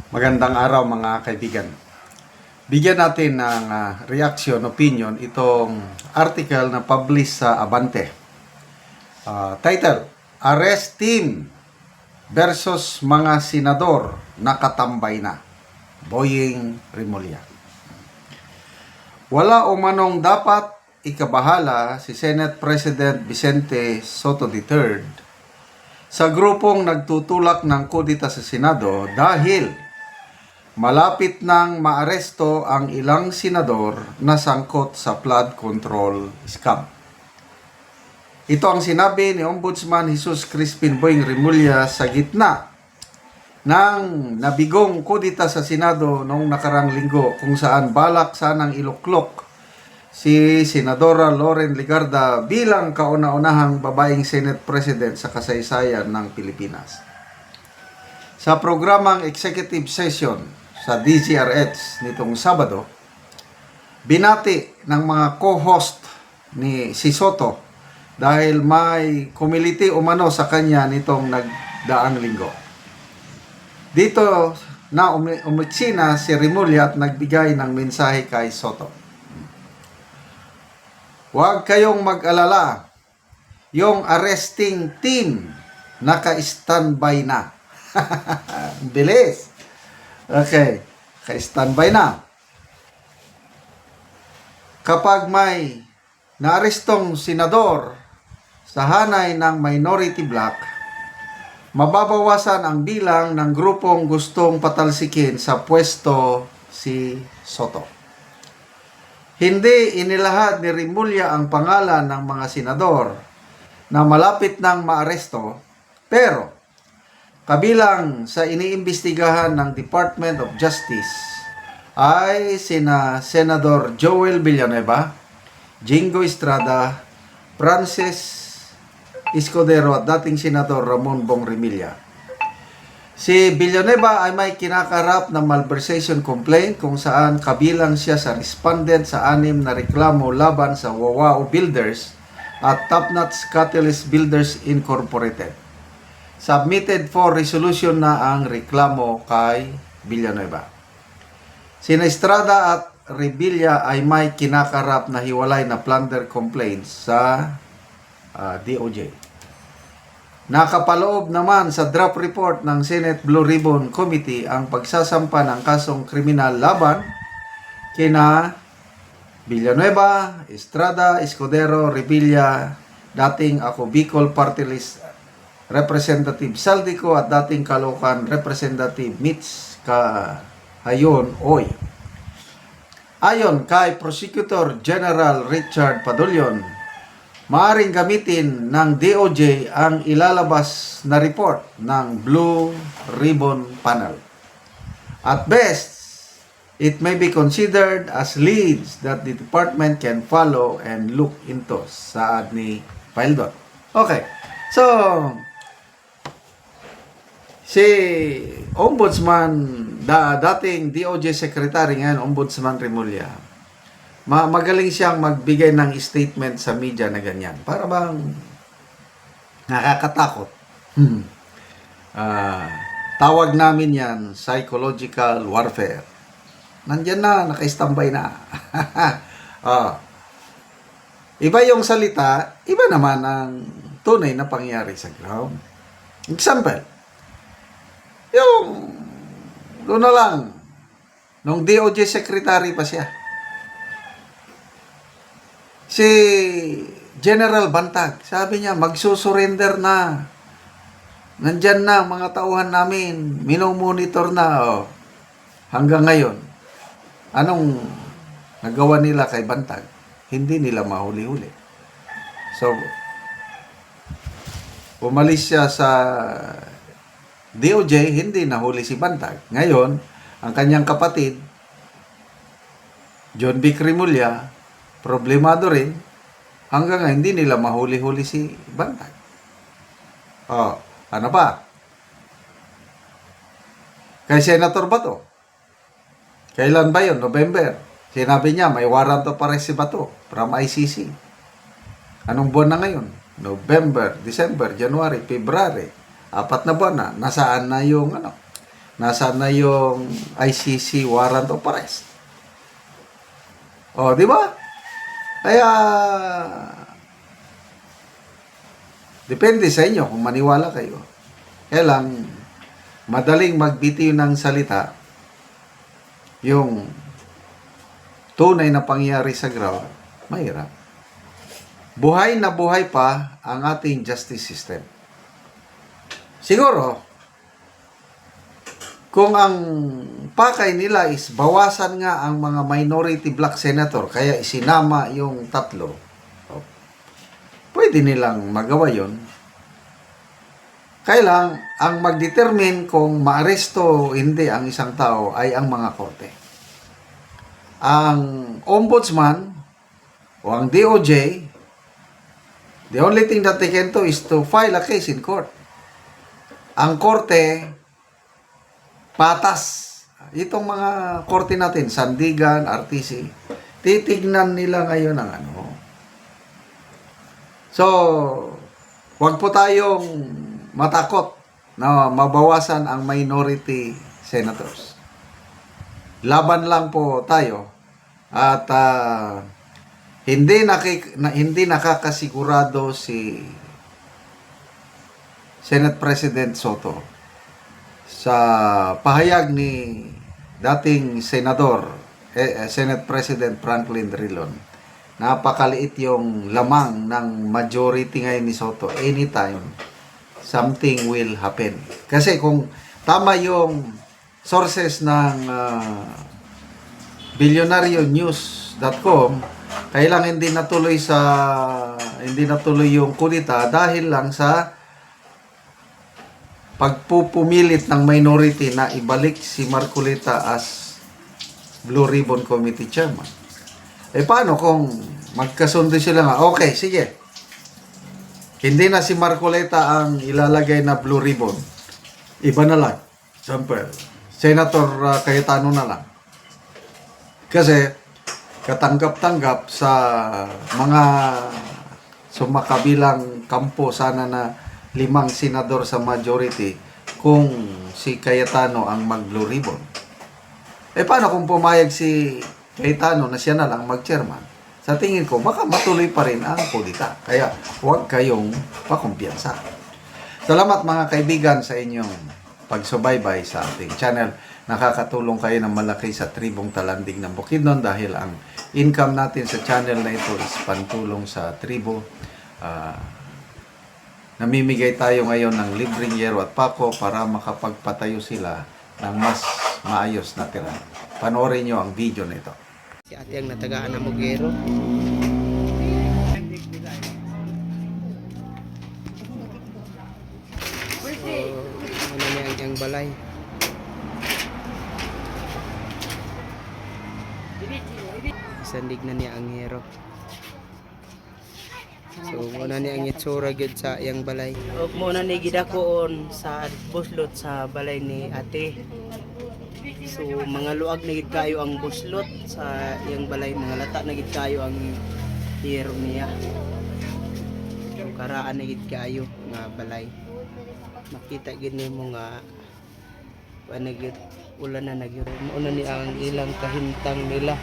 Magandang araw mga kaibigan. Bigyan natin ng reaction, opinion itong article na publish sa Abante. Title, Arrest Team versus mga senador nakatambay na. Boying Rimulya. Wala umanong dapat ikabahala si Senate President Vicente Soto III sa grupong nagtutulak ng kudita sa Senado dahil malapit nang maaresto ang ilang senador na sangkot sa flood control scam. Ito ang sinabi ni Ombudsman Jesus Crispin Boying Rimulya sa gitna ng nabigong kudita sa Senado noong nakarang linggo kung saan balak sanang iluklok si Senadora Loren Legarda bilang kauna-unahang babaeng Senate President sa kasaysayan ng Pilipinas. Sa programang executive session sa DZRH nitong Sabado, binati ng mga co-host ni si Soto dahil may kumiliti umano sa kanya nitong nagdaang linggo. Dito na umiksina si Rimulya at nagbigay ng mensahe kay Soto. Huwag kayong mag-alala, yung arresting team naka-standby na. Bilis. Okay, naka-standby na. Kapag may naarestong senador sa hanay ng minority bloc, mababawasan ang bilang ng grupong gustong patalsikin sa pwesto si Soto. Hindi inilahad ni Rimulya ang pangalan ng mga senador na malapit nang maaresto, pero kabilang sa iniimbestigahan ng Department of Justice ay sina Senador Joel Villanueva, Jingo Estrada, Francis Escudero at dating Senador Ramon Bong Revilla. Si Villanueva ay may kinakarap na malversation complaint kung saan kabilang siya sa respondent sa 6 na reklamo laban sa Wawao Builders at Top-Notch Catalyst Builders Incorporated. Submitted for resolution na ang reklamo kay Villanueva. Sina Estrada at Revilla ay may kinakarap na hiwalay na plunder complaints sa DOJ. Nakapaloob naman sa draft report ng Senate Blue Ribbon Committee ang pagsasampa ng kasong kriminal laban kina Villanueva, Estrada, Escudero, Revilla, dating ako Bicol Party List Representative Saldico at dating Caloocan Representative Mitch Kahayon Oy. Ayon kay Prosecutor General Richard Padulyon, maaaring gamitin ng DOJ ang ilalabas na report ng Blue Ribbon Panel. At best, it may be considered as leads that the department can follow and look into, saad ni Paildon. Okay, so si Ombudsman, dating DOJ Secretary ngayon, Ombudsman Rimulya, magaling siyang magbigay ng statement sa media na ganyan. Para bang nakakatakot. Tawag namin yan, psychological warfare. Nandyan na, naka-standby na. Iba yung salita, iba naman ang tunay na pangyayari sa ground. Example, yung doon na lang, nung DOJ Secretary pa siya, si General Bantag, sabi niya, magsusurrender na. Nandyan na mga tauhan namin. Minomonitor na. Oh. Hanggang ngayon, anong nagawa nila kay Bantag? Hindi nila mahuli-huli. So, umalis siya sa DOJ, hindi nahuli si Bantag. Ngayon, ang kanyang kapatid, John B. Rimulya, problemado rin, hanggang nga hindi nila mahuli-huli si Bantag. Ano pa? Kay Senator Bato. Kailan ba yun? November. Sinabi niya, may warrant of arrest si Bato from ICC. Anong buwan na ngayon? November, December, January, February. 4 na buwan na. Nasaan na yung Nasaan na yung ICC warrant of arrest? O, di ba? Kaya, depende sa inyo kung maniwala kayo. Kaya lang, madaling magbitiw ng salita yung tunay na pangyayari sa ground, mahirap. Buhay na buhay pa ang ating justice system. Siguro, kung ang pakay nila is bawasan nga ang mga minority black senator, kaya isinama yung 3, pwede nilang magawa yon. Kaya lang, ang mag-determine kung maaresto o hindi ang isang tao ay ang mga korte. Ang ombudsman o ang DOJ, the only thing that they can do is to file a case in court. Ang korte, patas. Itong mga korte natin, Sandigan, RTC, titignan nila ngayon ang ano. So, wag po tayong matakot na mabawasan ang minority senators. Laban lang po tayo at hindi nakakasigurado si Senate President Soto sa pahayag ni dating senador Senate President Franklin Drilon. Napakaliit yung lamang ng majority ngayon ni Soto. Anytime something will happen. Kasi kung tama yung sources ng billionarionews.com, kailang hindi natuloy yung kudita dahil lang sa pagpupumilit ng minority na ibalik si Marcoleta as Blue Ribbon Committee Chairman. Paano kung magkasundo sila nga? Okay, sige. Hindi na si Marcoleta ang ilalagay na Blue Ribbon. Iba na lang. Example, Senator Cayetano na lang. Kasi katanggap-tanggap sa mga sumakabilang kampo sana na 5 senador sa majority kung si Cayetano ang mag-Blue Ribbon. Paano kung pumayag si Cayetano na siya na lang mag-chairman? Sa tingin ko, baka matuloy pa rin ang kudita. Kaya huwag kayong pakumpiyansa. Salamat mga kaibigan sa inyong pagsubaybay sa ating channel. Nakakatulong kayo ng malaki sa tribong Talandig ng Bukidnon dahil ang income natin sa channel na ito is pantulong sa tribo. Namimigay tayo ngayon ng libreng yero at pako para makapagpatayo sila ng mas maayos na tirahan. Panoorin nyo ang video nito. Si ate ang natagaan ng Mugero. So, ano niya ang balay. Sandig na niya ang hero. So, muna niya ang itsura gyud sa iyang balay. Muna ni gidakoon sa buslot sa balay ni ate. So mga luag na gid kayo ang buslot sa iyang balay, mga lata na gid kayo ang hero niya. So karaan na gid kayo nga balay. Makita gid nimo nga panagit ulan na nagyuro. Mauna ni ang ilang kahintang nila.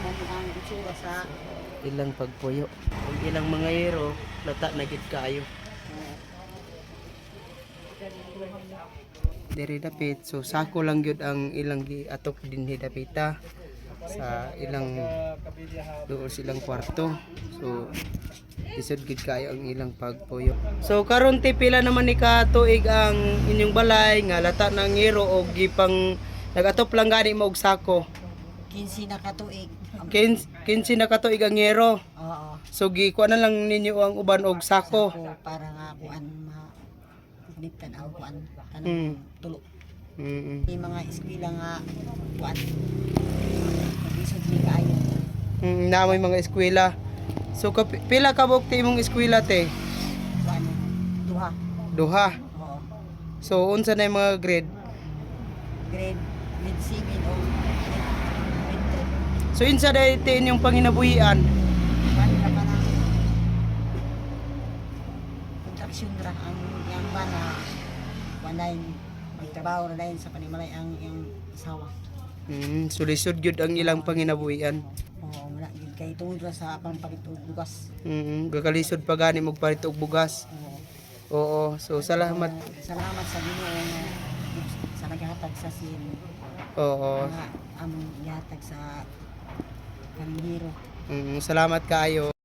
Ilang pagpuyo. Ang ilang mga hero lata na gid kayo. Diri dapit, so sako lang gyud ang ilang giatok dinhi dapita sa ilang doon silang kwarto. So isod gid kayo ang ilang pagpuyo. So karon ti pila naman ni ka tuig ang inyong balay nga lata ng hero og gipang nagatop lang gani mo og sako. 15 na katuig. 15 na katuig ang hero. Oo. So gikuha na lang ninyo ang uban og sako. Ako para nga kuan liptan ang kuan Mm. kanang tulo. May mga eskwela nga kuan. Isod ni kaayo. Na may mga eskwela. So pila ka bukti imong eskwela te? Kuan duha. Duha. Oo. So unsa na yung mga grade? Grade mid 7 o mid 3. So insa dai te inyong panginabuhian? Kuan ra pa nang kontraksyon ra ang yang bana kuan magtrabaho na dahil sa panimalay ang iyang asawa. So lisod gyud ang ilang panginabuhian. Oo, wala gid kay tungod ra sa pampalit og bugas. Gakalisod pa gani magpalit og bugas. Oo. Oo, so salamat. Salamat sa Ginoo nga sa naghatag sa sin. Oo. Nga among ihatag sa kalinggiro. Salamat kaayo.